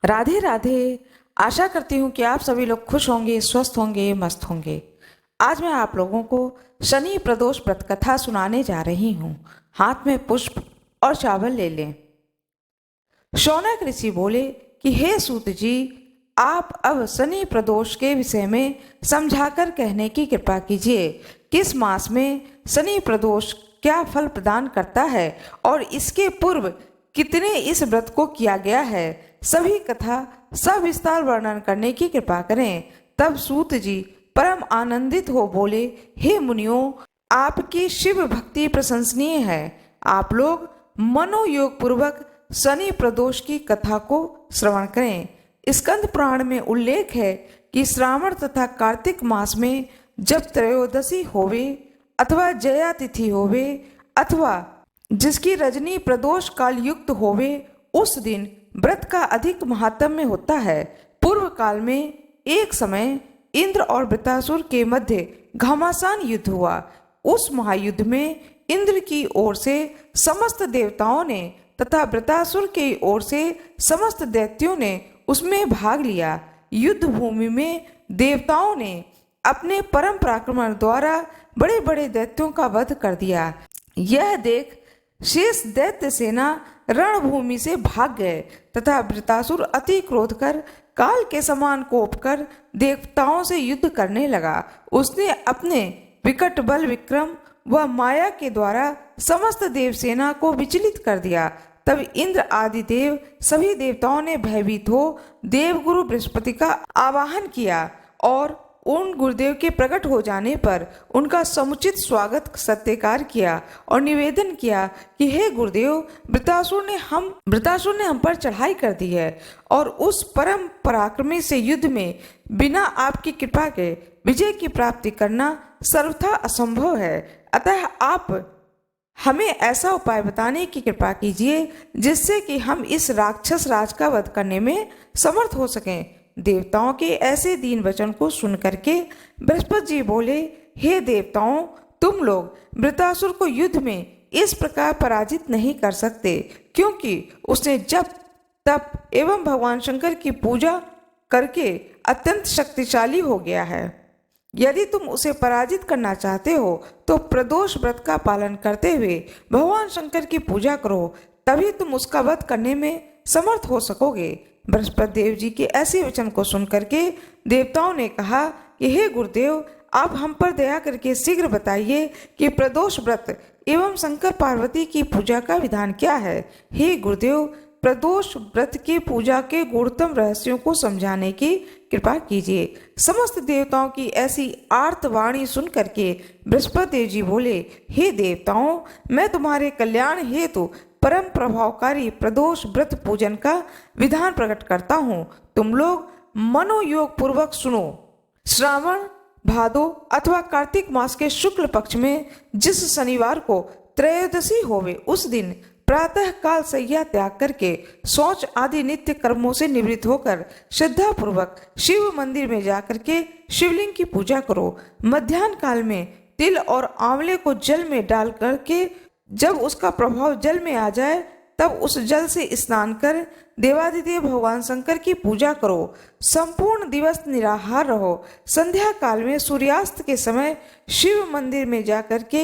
राधे राधे। आशा करती हूँ कि आप सभी लोग खुश होंगे, स्वस्थ होंगे, मस्त होंगे। आज मैं आप लोगों को शनि प्रदोष व्रत कथा सुनाने जा रही हूँ। हाथ में पुष्प और चावल ले लें। शौनक ऋषि बोले कि हे सूत जी, आप अब शनि प्रदोष के विषय में समझाकर कहने की कृपा कीजिए। किस मास में शनि प्रदोष क्या फल प्रदान करता है और इसके पूर्व कितने इस व्रत को किया गया है, सभी कथा सविस्तार वर्णन करने की कृपा करें। तब सूत जी परम आनंदित हो बोले, हे मुनियों, आपकी शिव भक्ति प्रशंसनीय है। आप लोग मनोयोग पूर्वक शनि प्रदोष की कथा को श्रवण करें। स्कंद पुराण में उल्लेख है कि श्रावण तथा कार्तिक मास में जब त्रयोदशी होवे अथवा जया तिथि होवे अथवा जिसकी रजनी प्रदोष काल युक्त होवे, उस दिन व्रत का अधिक महात्म्य होता है। पूर्व काल में एक समय इंद्र और वृतासुर के मध्य घमासान युद्ध हुआ। उस महायुद्ध में इंद्र की ओर से समस्त देवताओं ने तथा वृतासुर की ओर से समस्त दैत्यों ने उसमें भाग लिया। युद्ध भूमि में देवताओं ने अपने परम पराक्रम द्वारा बड़े बड़े दैत्यों का वध कर दिया। यह देख शेष दैत्य सेना रणभूमि से भाग गए तथा वृतासुर अति क्रोध कर काल के समान कोप कर देवताओं से युद्ध करने लगा। उसने अपने विकट बल विक्रम व माया के द्वारा समस्त देवसेना को विचलित कर दिया। तब इंद्र आदि देव सभी देवताओं ने भयभीत हो देवगुरु बृहस्पति का आवाहन किया और उन गुरुदेव के प्रकट हो जाने पर उनका समुचित स्वागत सत्कार किया और निवेदन किया कि हे गुरुदेव, वृतासुर ने हम पर चढ़ाई कर दी है और उस परम पराक्रमी से युद्ध में बिना आपकी कृपा के विजय की प्राप्ति करना सर्वथा असंभव है। अतः आप हमें ऐसा उपाय बताने की कृपा कीजिए जिससे कि हम इस राक्षस राज का वध करने में समर्थ हो सकें। देवताओं के ऐसे दीन वचन को सुन करके बृहस्पति जी बोले, हे देवताओं, तुम लोग वृतासुर को युद्ध में इस प्रकार पराजित नहीं कर सकते, क्योंकि उसने जप तप एवं भगवान शंकर की पूजा करके अत्यंत शक्तिशाली हो गया है। यदि तुम उसे पराजित करना चाहते हो तो प्रदोष व्रत का पालन करते हुए भगवान शंकर की पूजा करो, तभी तुम उसका वध करने में समर्थ हो सकोगे। बृहस्पति देव जी के ऐसे वचन को सुन करके देवताओं ने कहा कि हे गुरुदेव, आप हम पर दया करके शीघ्र बताइए कि प्रदोष व्रत एवं शंकर पार्वती की पूजा का विधान क्या है। हे गुरुदेव, प्रदोष व्रत की पूजा के गुणतम रहस्यों को समझाने की कृपा कीजिए। समस्त देवताओं की ऐसी आर्तवाणी सुन करके बृहस्पति देव जी बोले, हे देवताओं, मैं तुम्हारे कल्याण हेतु परम प्रभावकारी प्रदोष व्रत पूजन का विधान प्रकट करता हूँ। तुम लोग मनोयोग पूर्वक सुनो। श्रावण भादो अथवा कार्तिक मास के शुक्ल पक्ष में जिस शनिवार को त्रयोदशी होवे, उस दिन प्रातः काल सैया त्याग करके शौच आदि नित्य कर्मों से निवृत्त होकर श्रद्धा पूर्वक शिव मंदिर में जाकर के शिवलिंग की पूजा करो। मध्याह्न काल में तिल और आंवले को जल में डाल करके जब उसका प्रभाव जल में आ जाए तब उस जल से स्नान कर देवादिदेव भगवान शंकर की पूजा करो। संपूर्ण दिवस निराहार रहो। संध्या काल में सूर्यास्त के समय शिव मंदिर में जाकर के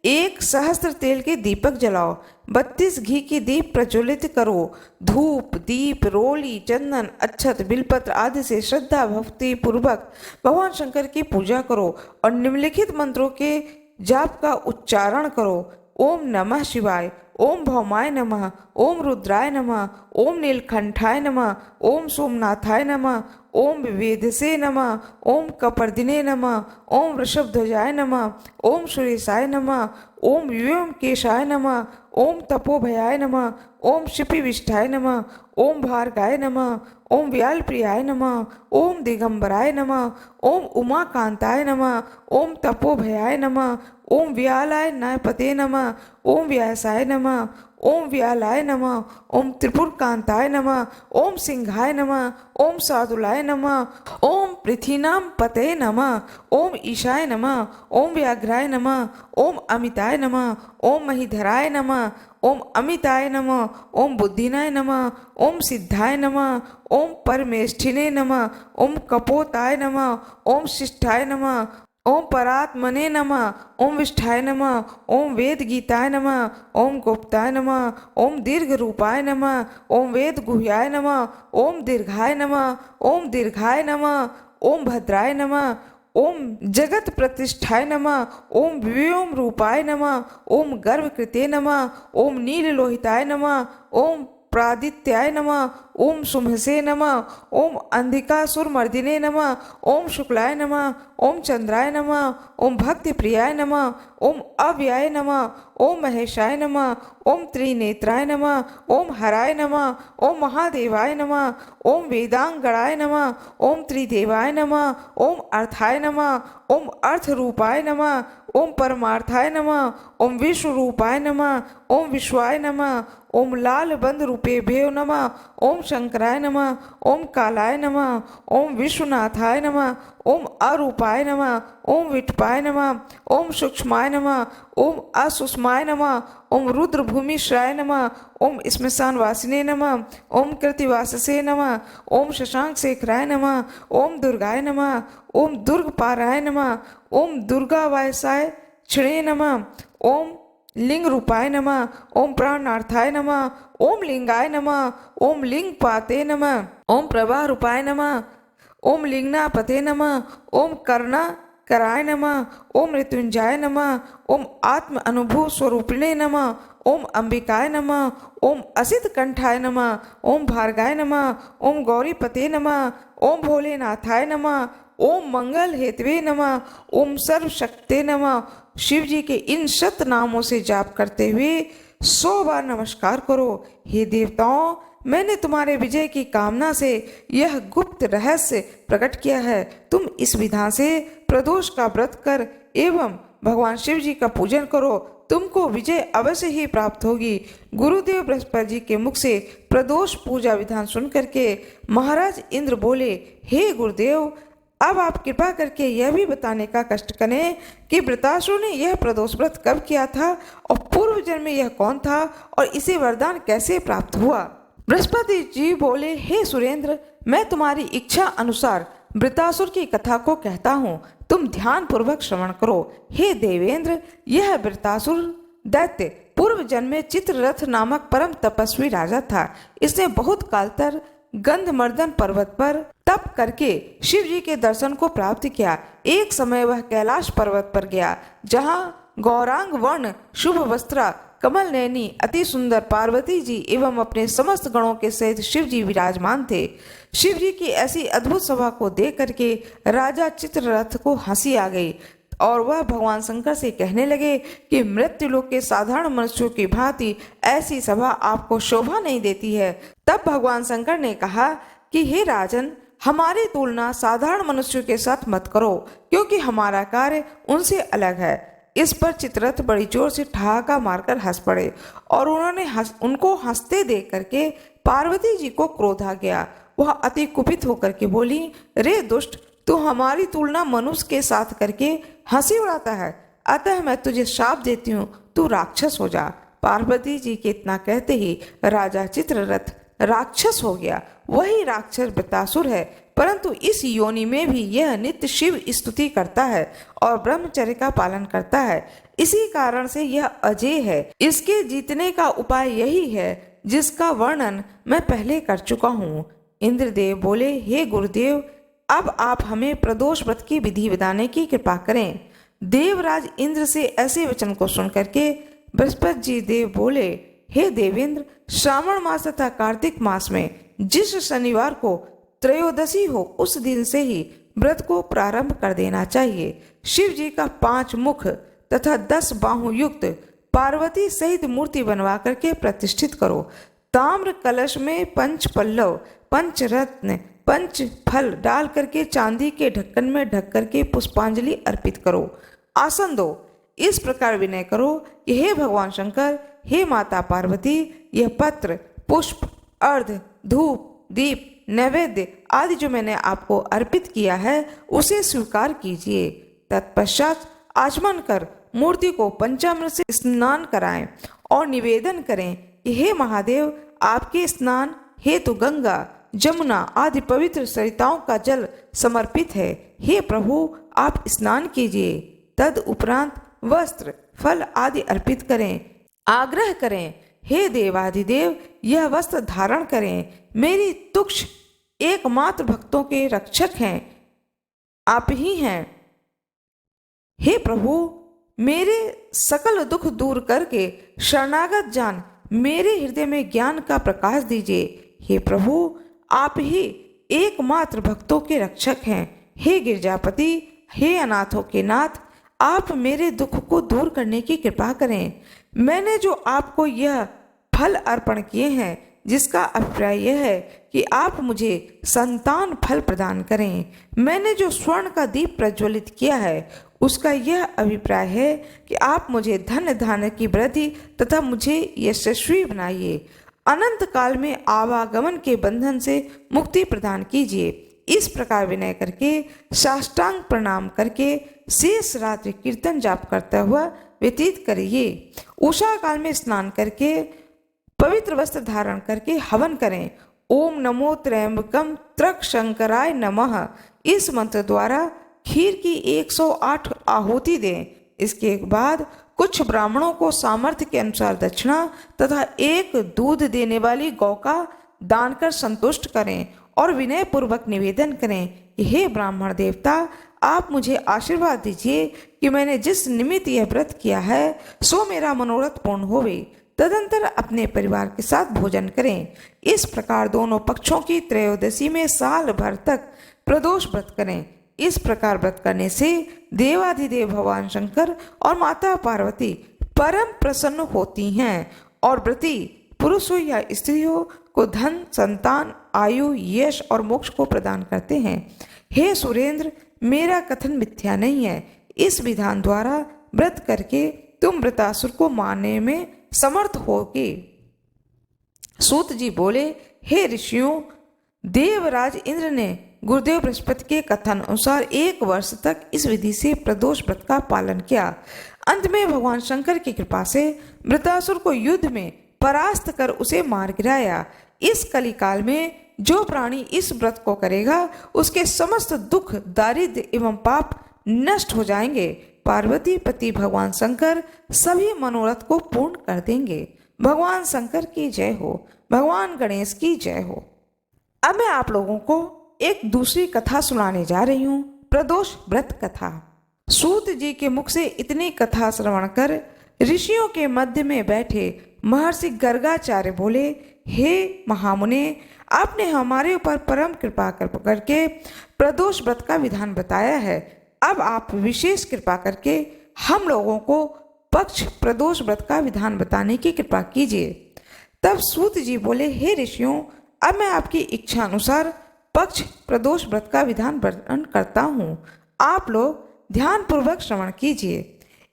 1 सहस्त्र तेल के दीपक जलाओ। 32 घी की दीप प्रज्वलित करो। धूप दीप रोली चंदन अक्षत बिलपत्र आदि से श्रद्धा भक्ति पूर्वक भगवान शंकर की पूजा करो और निम्नलिखित मंत्रों के जाप का उच्चारण करो। ओम नमः शिवाय, ओम भौमाय नमः, ओम रुद्राय नमः, ओम नीलकंठाय नमः, ओम सोमनाथाय नमः, ओम विवेदसे नमः, ओम कपर्दिने नमः, ओम वृषभध्वजाय नमः, ओम सुरेशाय नमः, ओम व्योमकेशाय नमः, ओम तपोभयाय नमः, ओम शिपिविष्ठाय नमः, ओम भार्गाय नमः, ओम व्यालप्रियाय नमः, ओम दिगंबराय नमः, ओम उमाकांताय नमः, ओम तपोभयाय नमः, ओम व्यालाय नायपते नमः, ओम व्यासाय नमः, ओम व्यालाय नमः, ओम त्रिपुरकांताय नमः, ओम सिंहाय नमः, ओम सादुलाय नमः, ओम पृथ्वीनां पते नमः, ओम ईशाय नमः, ओम व्याघ्राय नमः, ओम अमिताय नमः, ओम महीधराय नमः, ओम अमिताय नमः, ओम बुद्धिनाय नमः, ओम सिद्धाय नमः, ओम परमेष्ठिने नमः, ओम कपोताय नमः, ओम शिष्ठाय नमः, ओम परात्मने नमः, ओम विष्ठाय नमः, ओम वेद गीताय नमः, ओम गुप्ताय नमः, ओम दीर्घ रूपाय नमः, ओम वेद गुह्याय नमः, ओम दीर्घाय नमः, ओम दीर्घाय नमः, ओम भद्राय नमः, ओम जगत प्रतिष्ठाय नमः, ओम व्योम रूपाय नमः, ओम गर्भकृते नमः, ओम नील लोहिताय नमः, ओम प्रादित्याय नमः, ओम शुंभसे नमः, ओम अंधिकासुरमर्दिने नमः, ओम शुक्लाय नमः, ओम चंद्राय नमः, ओम भक्ति प्रियाय नमः, ओम अव्ययाय नमः, ओम महेशाय नमः, ओम त्रिनेत्राय नमः, ओम हराय नमः, ओम महादेवाय नमः, ओम वेदांगणाय नमः, ओम त्रिदेवाय नमः, ओम अर्थाय नमः, ओम अर्थ रूपाय नमः, ओम परमार्थाय नमः, ओम विश्व रूपाय नमः, ओम विश्वाय नमः, ओम लाल बंद रूपेभ्यो नमः, ओम शंकराय नमः, ओम कालाय नमः, ओम विश्वनाथाय नमः, ओम अरूपाय नमः, ओम विठपाय नमः, ओम सूक्ष्माय नमः, ओम असुष्माय नमः, ओम रुद्र भूमिश्राय नमः, ओम श्मशान वासिने नमः, ओम कृतिवाससे नमः, ओम शशांक शेखराय नमः, ओम दुर्गाय नमः, ओम दुर्गपाराय नमः, ओम दुर्गा वायसाय क्षणे नमः, ओम लिंग रूपाय नमः, ओम प्राणार्थाय नमः, ओम लिंगाय नमः, ओम लिंग पाते नमः, ओम प्रभा रूपाय नमः, ओम लिंगनापते नमः, ओम कर्णा कराय नमः, ओम मृत्युंजय नमः, ओम आत्म अनुभव स्वरूपिणे नमः, ओम अंबिकाय नमः, ओम असित कंठाय नमः, ओम भार्गाय नमः, ओम गौरीपते नमः, ओम भोलेनाथाय नमः, ओम मंगल हेतवे नमः, ओम सर्वशक्ते नमः। शिव जी के इन 100 नामों से जाप करते हुए 100 बार नमस्कार करो। हे देवताओं, मैंने तुम्हारे विजय की कामना से यह गुप्त रहस्य प्रकट किया है। तुम इस विधान से प्रदोष का व्रत कर एवं भगवान शिव जी का पूजन करो, तुमको विजय अवश्य ही प्राप्त होगी। गुरुदेव बृहस्पति जी के मुख से प्रदोष पूजा विधान सुन करके महाराज इंद्र बोले, हे गुरुदेव, अब आप कृपा करके यह भी बताने का कष्ट करें कि वृतासुर ने यह प्रदोष व्रत कब किया था और पूर्व जन्म में यह कौन था और इसे वरदान कैसे प्राप्त हुआ। बृहस्पति जी बोले, हे सुरेंद्र, मैं तुम्हारी इच्छा अनुसार वृतासुर की कथा को कहता हूँ, तुम ध्यान पूर्वक श्रवण करो। हे देवेंद्र, यह वृतासुर दैत्य पूर्व जन्म में चित्ररथ नामक परम तपस्वी राजा था। इसने बहुत काल तक गंधमर्दन पर्वत पर तप करके शिव जी के दर्शन को प्राप्त किया। एक समय वह कैलाश पर्वत पर गया, जहाँ गौरांग वर्ण शुभ वस्त्रा कमल नैनी अति सुंदर पार्वती जी एवं अपने समस्त गणों के सहित शिव जी विराजमान थे। शिव जी की ऐसी अद्भुत सभा को देख करके राजा चित्ररथ को हंसी आ गई और वह भगवान शंकर से कहने लगे कि मृत्युलोक के साधारण मनुष्यों की भांति ऐसी सभा आपको शोभा नहीं देती है। तब भगवान शंकर ने कहा कि हे राजन, हमारी तुलना साधारण मनुष्यों के साथ मत करो, क्योंकि हमारा कार्य उनसे अलग है। इस पर चित्ररथ बड़ी जोर से ठहाका मारकर हंस पड़े और उनको हंसते देख करके पार्वती जी को क्रोध आ गया। वह अति कुपित होकर के बोली, रे दुष्ट, तू हमारी तुलना मनुष्य के साथ करके हंसी उड़ाता है, अतः मैं तुझे शाप देती हूँ, तू राक्षस हो जा। पार्वती जी के इतना कहते ही राजा चित्ररथ राक्षस हो गया। वही राक्षस वृतासुर है, परंतु इस योनि में भी यह नित्य शिव स्तुति करता है और ब्रह्मचर्य का पालन करता है। इसी कारण से यह अजेय है। इसके जीतने का उपाय यही है जिसका वर्णन मैं पहले कर चुका हूँ। इंद्रदेव बोले, हे गुरुदेव, अब आप हमें प्रदोष व्रत की विधि बताने की कृपा करें। देवराज इंद्र से ऐसे वचन को सुन करके बृहस्पति जी देव बोले, हे देवेंद्र, श्रावण मास तथा कार्तिक मास में जिस शनिवार को त्रयोदशी हो, उस दिन से ही व्रत को प्रारंभ कर देना चाहिए। शिव जी का 5 मुख तथा 10 बाहु युक्त पार्वती सहित मूर्ति बनवा करके प्रतिष्ठित करो। ताम्र कलश में 5 पल्लव, 5 रत्न, 5 फल डाल करके चांदी के ढक्कन में ढक करके पुष्पांजलि अर्पित करो। आसन दो। इस प्रकार विनय करो कि हे भगवान शंकर, हे माता पार्वती, यह पत्र, पुष्प, अर्घ्य, धूप, दीप, नैवेद्य आदि जो मैंने आपको अर्पित किया है उसे स्वीकार कीजिए। तत्पश्चात आचमन कर मूर्ति को पंचामृत से स्नान कराएं और निवेदन करें कि हे महादेव, आपके स्नान हेतु गंगा, जमुना आदि पवित्र सरिताओं का जल समर्पित है। हे प्रभु, आप स्नान कीजिए। तद उपरांत वस्त्र, फल आदि अर्पित करें। आग्रह करें, हे देवाधिदेव, यह वस्त्र धारण करें। मेरी तुच्छ एकमात्र भक्तों के रक्षक हैं, आप ही हैं। हे प्रभु, मेरे सकल दुख दूर करके शरणागत जान मेरे हृदय में ज्ञान का प्रकाश दीजिए। हे प्रभु, आप ही एकमात्र भक्तों के रक्षक हैं। हे गिरजापति, हे अनाथों के नाथ, आप मेरे दुख को दूर करने की कृपा करें। मैंने जो आपको यह फल अर्पण किए हैं, जिसका अभिप्राय यह है कि आप मुझे संतान फल प्रदान करें। मैंने जो स्वर्ण का दीप प्रज्वलित किया है, उसका यह अभिप्राय है कि आप मुझे धन धान्य की वृद्धि तथा मुझे यशस्वी बनाइए। अनंत काल में आवागमन के बंधन से मुक्ति प्रदान कीजिए। इस प्रकार विनय करके साष्टांग प्रणाम करके शेष रात्रि कीर्तन जाप करता हुआ व्यतीत करिए। उषा काल में स्नान करके पवित्र वस्त्र धारण करके हवन करें। ओम नमो त्र्यंबकम त्रक शंकराय नमः इस मंत्र द्वारा खीर की 108 आहुति दें। इसके बाद कुछ ब्राह्मणों को सामर्थ्य के अनुसार दक्षिणा तथा एक दूध देने वाली गौ का दान कर संतुष्ट करें और विनय पूर्वक निवेदन करें कि हे ब्राह्मण देवता, आप मुझे आशीर्वाद दीजिए कि मैंने जिस निमित्त यह व्रत किया है सो मेरा मनोरथ पूर्ण होवे। तदंतर अपने परिवार के साथ भोजन करें। इस प्रकार दोनों पक्षों की त्रयोदशी में साल भर तक प्रदोष व्रत करें। इस प्रकार व्रत करने से देवाधिदेव भगवान शंकर और माता पार्वती परम प्रसन्न होती हैं और व्रती पुरुष हो या स्त्री हो को धन, संतान, आयु, यश और मोक्ष को प्रदान करते हैं। हे सुरेंद्र, मेरा कथन मिथ्या नहीं है। इस विधान द्वारा व्रत करके तुम व्रतासुर को मारने में समर्थ होगे। सूत जी बोले, हे ऋषियों, देवराज इंद्र ने गुरुदेव बृहस्पति के कथन अनुसार 1 वर्ष तक इस विधि से प्रदोष व्रत का पालन किया। अंत में भगवान शंकर की कृपा से वृतासुर को युद्ध में परास्त कर उसे मार गिराया। इस कली काल में जो प्राणी इस व्रत को करेगा उसके समस्त दुख, दारिद्र्य एवं पाप नष्ट हो जाएंगे। पार्वती पति भगवान शंकर सभी मनोरथ को पूर्ण कर देंगे। भगवान शंकर की जय हो। भगवान गणेश की जय हो। अब मैं आप लोगों को एक दूसरी कथा सुनाने जा रही हूँ, प्रदोष व्रत कथा। सूत जी के मुख से इतनी कथा श्रवण कर ऋषियों के मध्य में बैठे महर्षि गर्गाचार्य बोले, हे महामुने, आपने हमारे ऊपर परम कृपा करके प्रदोष व्रत का विधान बताया है। अब आप विशेष कृपा करके हम लोगों को पक्ष प्रदोष व्रत का विधान बताने की कृपा कीजिए। तब सूत जी बोले, हे ऋषियों, अब मैं आपकी इच्छा अनुसार पक्ष प्रदोष व्रत का विधान वर्णन करता हूँ। आप लोग ध्यान पूर्वक श्रवण कीजिए।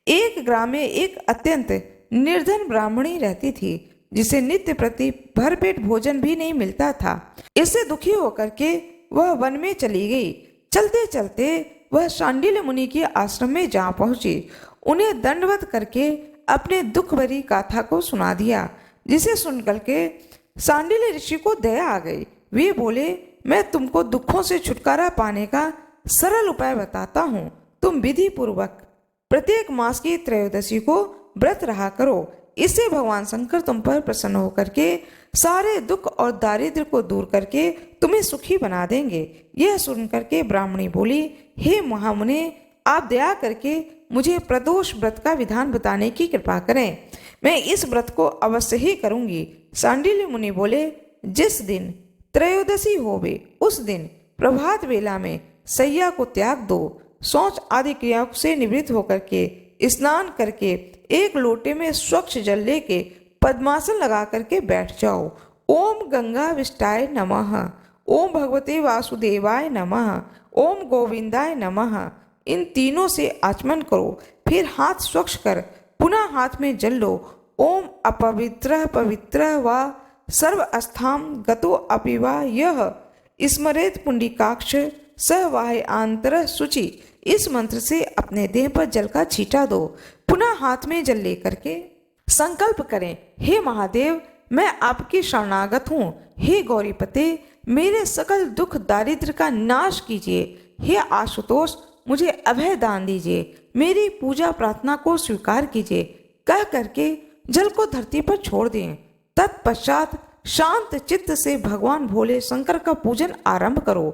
एक ग्राम में एक अत्यंत निर्धन ब्राह्मणी रहती थी, जिसे नित्य प्रति भरपेट भोजन भी नहीं मिलता था। इससे दुखी होकर के वह वन में चली गई। चलते चलते वह शांडिल्य मुनि के आश्रम में जा पहुंची। उन्हें दंडवत करके अपने दुख भरी गाथा को सुना दिया, जिसे सुनकर के शांडिल्य ऋषि को दया आ गई। वे बोले, मैं तुमको दुखों से छुटकारा पाने का सरल उपाय बताता हूँ। तुम विधि पूर्वक प्रत्येक मास की त्रयोदशी को व्रत रहा करो। इससे भगवान शंकर तुम पर प्रसन्न होकर के सारे दुख और दारिद्र्य को दूर करके तुम्हें सुखी बना देंगे। यह सुनकर के ब्राह्मणी बोली, हे महामुने, आप दया करके मुझे प्रदोष व्रत का विधान बताने की कृपा करें। मैं इस व्रत को अवश्य ही करूंगी। शांडिल्य मुनि बोले, जिस दिन त्रयोदशी होवे उस दिन प्रभात वेला में सैया को त्याग दो। शौच आदि क्रियाओं से निवृत्त होकर के स्नान करके एक लोटे में स्वच्छ जल लेके पद्मासन लगा करके बैठ जाओ। ओम गंगा विष्टाय नमः, ओम भगवते वासुदेवाय नमः, ओम गोविंदाय नमः, इन तीनों से आचमन करो। फिर हाथ स्वच्छ कर पुनः हाथ में जल लो। ओम अपवित्रः पवित्रः वा सर्वस्थां गतो अपि वा यह स्मरेत पुंडिकाक्ष स वाह्य आंतरः शुचि। इस मंत्र से अपने देह पर जल का छींटा दो। पुनः हाथ में जल लेकर के संकल्प करें, हे महादेव मैं आपकी शरणागत हूँ। हे गौरीपते मेरे सकल दुख दारिद्र्य का नाश कीजिए। हे आशुतोष मुझे अभय दान दीजिए। मेरी पूजा प्रार्थना को स्वीकार कीजिए। कह करके जल को धरती पर छोड़ दें। तत्पश्चात शांत चित्त से भगवान भोले शंकर का पूजन आरंभ करो।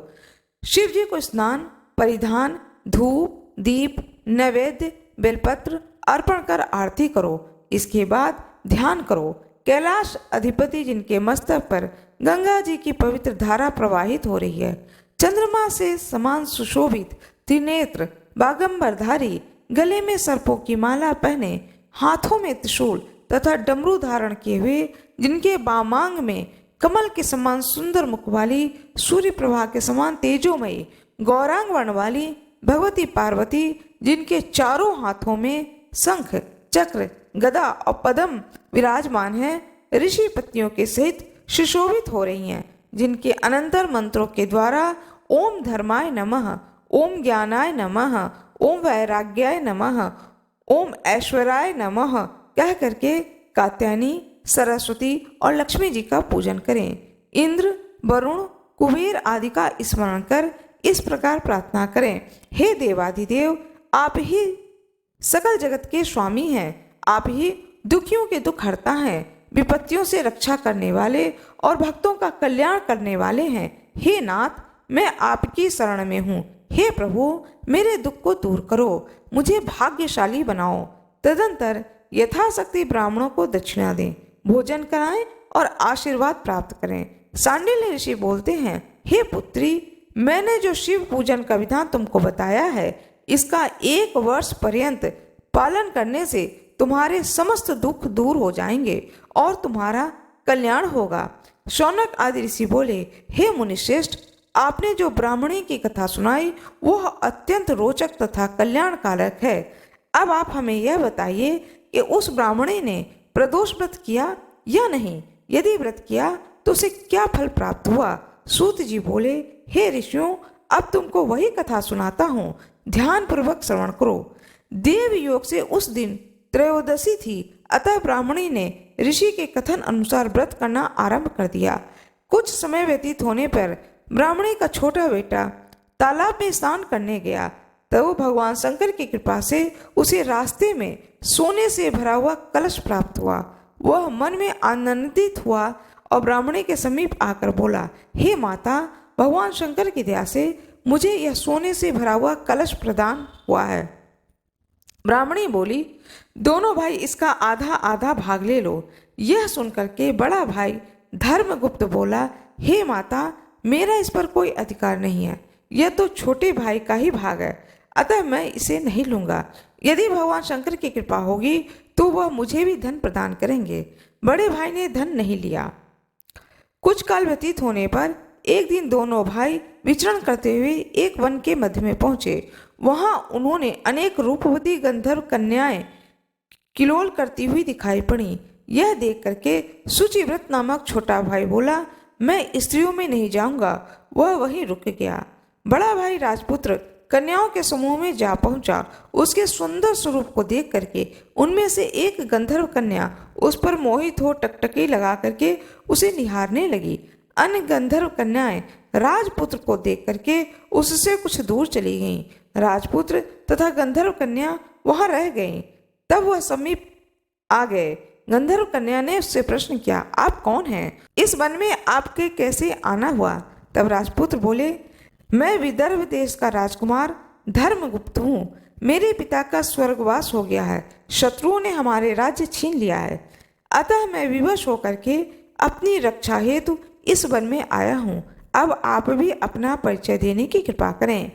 शिव जी को स्नान, परिधान, धूप, दीप, नैवेद्य, बेलपत्र अर्पण कर आरती करो। इसके बाद ध्यान करो। कैलाश अधिपति जिनके मस्तक पर गंगा जी की पवित्र धारा प्रवाहित हो रही है, चंद्रमा से समान सुशोभित, त्रिनेत्र, बागंबरधारी, गले में सर्पों की माला पहने, हाथों में त्रिशूल तथा डमरू धारण किए हुए, जिनके बामांग में कमल के समान सुंदर मुख वाली, सूर्य प्रभा के समान तेजोमयी गौरांग वर्ण वाली भगवती पार्वती, जिनके चारों हाथों में शंख, चक्र, गदा और पद्म विराजमान है, ऋषि पत्नियों के सहित सुशोभित हो रही हैं, जिनके अनंतर मंत्रों के द्वारा ओम धर्माय नमः, ओम ज्ञानाय नमः, ओम वैराग्याय नमः, ओम ऐश्वर्याय नमः कह करके कात्यायनी, सरस्वती और लक्ष्मी जी का पूजन करें। इंद्र, वरुण, कुबेर आदि का स्मरण कर इस प्रकार प्रार्थना करें, हे देवाधिदेव आप ही सकल जगत के स्वामी हैं। आप ही दुखियों के दुख हरता हैं, विपत्तियों से रक्षा करने वाले और भक्तों का कल्याण करने वाले हैं। हे नाथ मैं आपकी शरण में हूँ। हे प्रभु मेरे दुख को दूर करो, मुझे भाग्यशाली बनाओ। तदंतर यथाशक्ति ब्राह्मणों को दक्षिणा दें, भोजन कराएं और आशीर्वाद प्राप्त करें। सांडिल्य ऋषि बोलते हैं, हे पुत्री मैंने जो शिव पूजन का विधान तुमको बताया है, इसका 1 वर्ष पर्यंत पालन करने से तुम्हारे समस्त दुख दूर हो जाएंगे और तुम्हारा कल्याण होगा। शौनक आदि ऋषि बोले, हे मुनिश्रेष्ठ आपने जो ब्राह्मणी की कथा सुनाई वह अत्यंत रोचक तथा कल्याणकारक है। अब आप हमें यह बताइए कि उस ब्राह्मणी ने प्रदोष व्रत किया या नहीं? यदि व्रत किया तो उसे क्या फल प्राप्त हुआ? सूत जी बोले, हे ऋषियों अब तुमको वही कथा सुनाता हूँ, ध्यान पूर्वक श्रवण करो। देव योग से उस दिन त्रयोदशी थी, अतः ब्राह्मणी ने ऋषि के कथन अनुसार व्रत करना आरंभ कर दिया। कुछ समय व्यतीत होने पर ब्राह्मणी का छोटा बेटा तालाब में स्नान करने गया, तब वो भगवान शंकर की कृपा से उसे रास्ते में सोने से भरा हुआ कलश प्राप्त हुआ। वह मन में आनंदित हुआ और ब्राह्मणी के समीप आकर बोला, हे माता भगवान शंकर की दया से मुझे यह सोने से भरा हुआ कलश प्रदान हुआ है। ब्राह्मणी बोली, दोनों भाई इसका आधा आधा भाग ले लो। यह सुनकर के बड़ा भाई धर्मगुप्त बोला, हे माता मेरा इस पर कोई अधिकार नहीं है, यह तो छोटे भाई का ही भाग है, अतः मैं इसे नहीं लूंगा। यदि भगवान शंकर की कृपा होगी तो वह मुझे भी धन प्रदान करेंगे। बड़े भाई ने धन नहीं लिया। कुछ काल व्यतीत होने पर एक दिन दोनों भाई विचरण करते हुए एक वन के मध्य में पहुंचे। वहां उन्होंने अनेक रूपवती गंधर्व कन्याएं किलोल करती हुई दिखाई पड़ी। यह देख करके सुचिव्रत नामक छोटा भाई बोला, मैं स्त्रियों में नहीं जाऊंगा। वह वहीं रुक गया। बड़ा भाई राजपुत्र कन्याओं के समूह में जा पहुंचा। उसके सुंदर स्वरूप को देख करके उनमें से एक गंधर्व कन्या उस पर मोहित हो टकटकी लगा करके उसे निहारने लगी। अन्य गंधर्व कन्याएं राजपुत्र को देख करके उससे कुछ दूर चली गईं। राजपुत्र तथा गंधर्व कन्या वहां रह गईं। तब वह समीप आ गए। गंधर्व कन्या ने उससे प्रश्न किया, आप कौन हैं? इस वन में आपके कैसे आना हुआ? तब राजपुत्र बोले, मैं विदर्भ देश का राजकुमार धर्मगुप्त हूँ। मेरे पिता का स्वर्गवास हो गया है, शत्रुओं ने हमारे राज्य छीन लिया है, अतः मैं विवश होकर के अपनी रक्षा हेतु इस वन में आया हूँ। अब आप भी अपना परिचय देने की कृपा करें।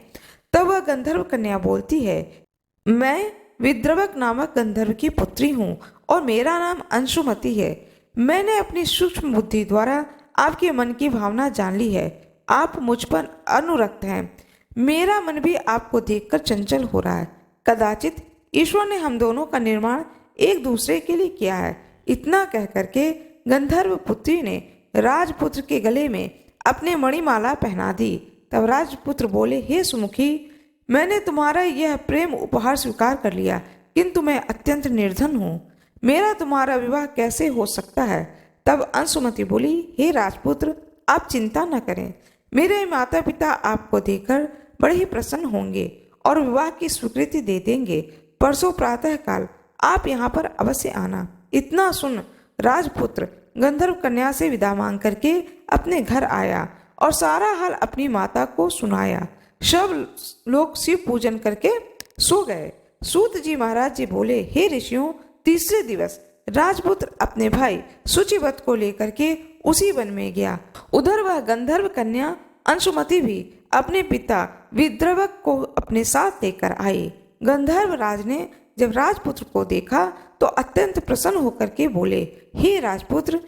तब वह गंधर्व कन्या बोलती है, मैं विद्रवक नामक गंधर्व की पुत्री हूँ और मेरा नाम अंशुमति है। मैंने अपनी सूक्ष्म बुद्धि द्वारा आपके मन की भावना जान ली है। आप मुझ पर अनुरक्त हैं। मेरा मन भी आपको देखकर चंचल हो रहा है। कदाचित ईश्वर ने हम दोनों का निर्माण एक दूसरे के लिए किया है। इतना कह करके गंधर्व पुत्री ने राजपुत्र के गले में अपने मणिमाला पहना दी। तब राजपुत्र बोले, हे सुमुखी, मैंने तुम्हारा यह प्रेम उपहार स्वीकार कर लिया, किंतु मैं अत्यंत निर्धन हूँ, मेरा तुम्हारा विवाह कैसे हो सकता है। तब अंशुमति बोली, हे राजपुत्र, आप चिंता न करें, मेरे माता पिता आपको देखकर बड़े ही प्रसन्न होंगे और विवाह की स्वीकृति दे देंगे। परसों प्रातः काल आप यहाँ पर अवश्य आना। इतना सुन राजपुत्र गंधर्व कन्या से विदा मांग करके अपने घर आया और सारा हाल अपनी माता को सुनाया। सब लोग शिव पूजन करके सो गए। सूत जी महाराज जी बोले, हे ऋषियों, तीसरे दिवस राजपुत्र अपने भाई शुचिवत को लेकर के उसी वन में गया। उधर वह गंधर्व कन्या अंशुमति भी अपने पिता विद्रवक को अपने साथ लेकर आई। गंधर्व राज ने जब राजपुत्र को देखा तो अत्यंत प्रसन्न होकर के बोले, हे राजपुत्र,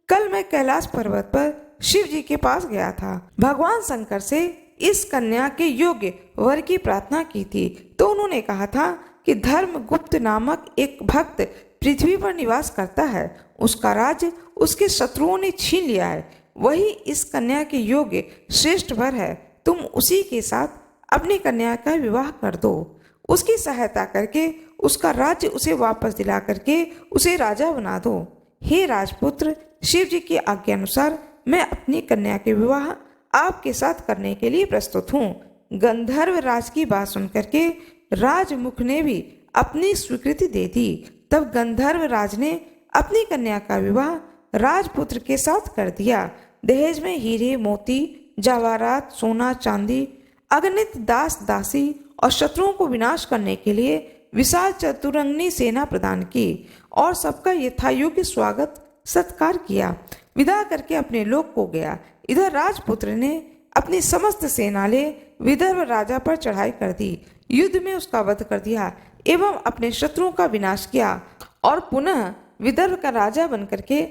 कल मैं कैलाश पर्वत पर शिव जी के पास गया था। भगवान शंकर से इस कन्या के योग्य वर की प्रार्थना की थी, तो उन्होंने कहा था कि धर्मगुप्त नामक एक भक्त पृथ्वी पर निवास करता है, उसका राज्य उसके शत्रुओं ने छीन लिया है, वही इस कन्या के योग्य श्रेष्ठ वर है। तुम उसी के साथ अपनी कन्या का विवाह कर दो, उसकी सहायता करके उसका राज्य उसे वापस दिला करके उसे राजा बना दो। हे राजपुत्र, शिव जी की आज्ञा अनुसार मैं अपनी कन्या के विवाह आपके साथ करने के लिए प्रस्तुत हूँ। गंधर्व राज की बात सुनकर के राजमुख ने भी अपनी स्वीकृति दे दी। तब गंधर्व राज ने अपनी कन्या का विवाह राजपुत्र के साथ कर दिया। दहेज में हीरे मोती जवाहरात सोना चांदी अगणित दास दासी और शत्रुओं को विनाश करने के लिए विशाल चतुरंगनी सेना प्रदान की और सबका यथायोग्य स्वागत सत्कार किया। विदा करके अपने लोक को गया। इधर राजपुत्र ने अपनी समस्त सेना ले विदर्भ राजा पर चढ़ाई कर दी, युद्ध में उसका वध कर दिया एवं अपने शत्रुओं का विनाश किया और पुनः विदर्भ का राजा बनकर के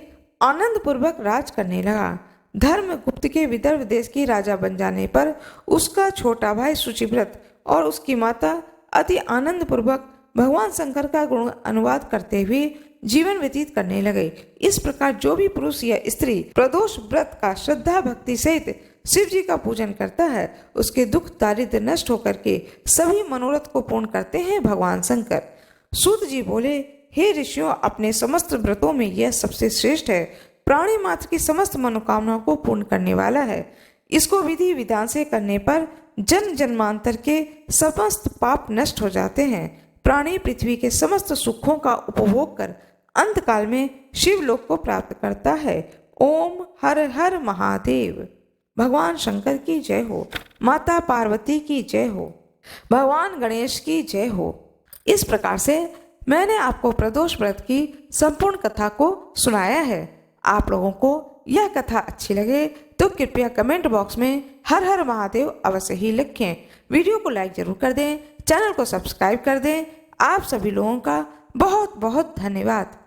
आनंद पूर्वक राज करने लगा। धर्मगुप्त के विदर्भ देश की राजा बन जाने पर उसका छोटा भाई शुचिव्रत और उसकी माता अति आनंद पूर्वक भगवान शंकर का गुण अनुवाद करते हुए जीवन व्यतीत करने लगे। इस प्रकार जो भी पुरुष या स्त्री प्रदोष व्रत का श्रद्धा भक्ति सहित शिव जी का पूजन करता है, उसके दुख दारिद्र नष्ट होकर के सभी मनोरथ को पूर्ण करते हैं भगवान शंकर। सूत जी बोले, हे ऋषियों, अपने समस्त व्रतों में यह सबसे श्रेष्ठ है, प्राणी मात्र की समस्त मनोकामनाओं को पूर्ण करने वाला है। इसको विधि विधान से करने पर जन्म जन्मांतर के समस्त पाप नष्ट हो जाते हैं। प्राणी पृथ्वी के समस्त सुखों का उपभोग कर अंत काल में शिव लोक को प्राप्त करता है। ओम हर हर महादेव। भगवान शंकर की जय हो, माता पार्वती की जय हो, भगवान गणेश की जय हो। इस प्रकार से मैंने आपको प्रदोष व्रत की संपूर्ण कथा को सुनाया है। आप लोगों को यह कथा अच्छी लगे तो कृपया कमेंट बॉक्स में हर हर महादेव अवश्य ही लिखें। वीडियो को लाइक जरूर कर दें, चैनल को सब्सक्राइब कर दें। आप सभी लोगों का बहुत बहुत धन्यवाद।